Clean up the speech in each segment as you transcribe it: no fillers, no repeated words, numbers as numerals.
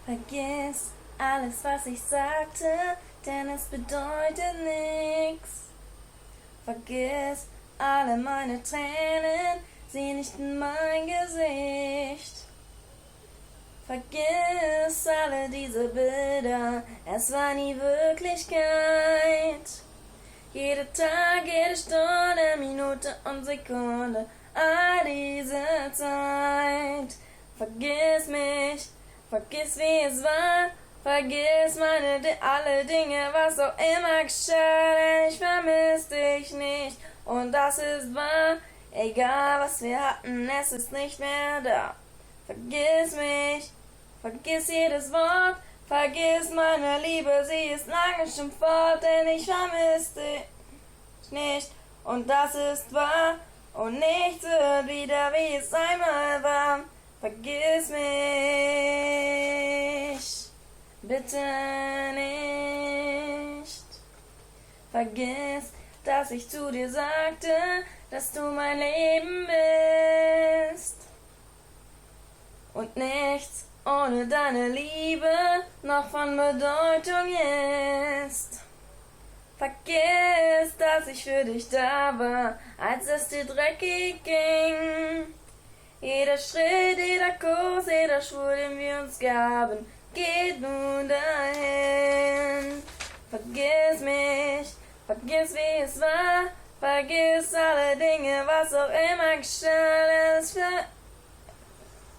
Vergiss alles, was ich sagte, denn es bedeutet nichts. Vergiss alle meine Tränen, sieh nicht in mein Gesicht. Vergiss alle diese Bilder, es war nie Wirklichkeit. Jeder Tag, jede Stunde, Minute und Sekunde, all diese Zeit. Vergiss mich, vergiss wie es war, vergiss alle Dinge, was auch immer geschah, denn ich vermiss dich nicht und das ist wahr. Egal was wir hatten, es ist nicht mehr da. Vergiss mich, vergiss jedes Wort, vergiss meine Liebe, sie ist lange schon fort, denn ich vermiss dich nicht und das ist wahr. Und nichts wird wieder, wie es einmal war. Vergiss mich, bitte nicht. Vergiss, dass ich zu dir sagte, dass du mein Leben bist. Und nichts ohne deine Liebe noch von Bedeutung ist. Vergiss, dass ich für dich da war, als es dir dreckig ging. Jeder Schritt, jeder Kuss, jeder Schwur, den wir uns gaben, geht nun dahin. Vergiss mich, vergiss wie es war, vergiss alle Dinge, was auch immer geschah,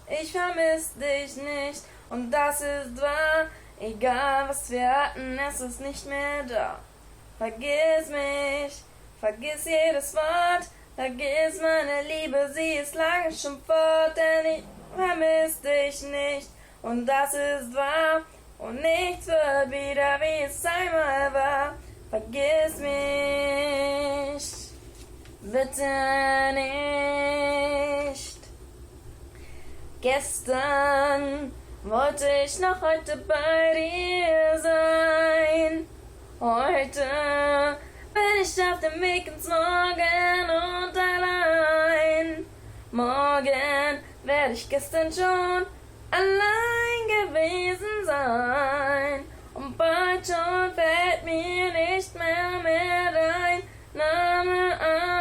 ich vermiss dich nicht und das ist wahr. Egal was wir hatten, es ist nicht mehr da. Vergiss mich, vergiss jedes Wort, vergiss meine Liebe, sie ist lange schon fort, denn ich vermiss dich nicht und das ist wahr. Und nichts wird wieder, wie es einmal war. Vergiss mich, bitte nicht. Gestern wollte ich noch heute bei dir sein. Heute bin ich auf dem Weg ins Morgen und allein. Morgen werde ich gestern schon allein gewesen sein. Und bald schon fällt mir nicht mehr dein Name ein.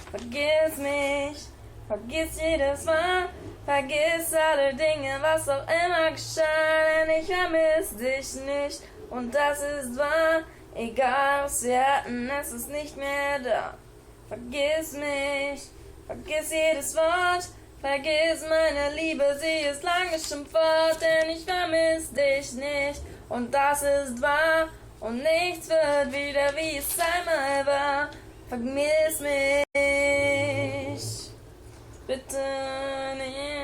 Vergiss mich, vergiss jedes Mal, vergiss alle Dinge, was auch immer geschah, denn ich vermiss dich nicht und das ist wahr. Egal was wir hatten, es ist nicht mehr da. Vergiss mich, vergiss jedes Wort, vergiss meine Liebe, sie ist lange schon fort, denn ich vermiss dich nicht und das ist wahr. Und nichts wird wieder, wie es einmal war. Vergiss mich, bitte nicht.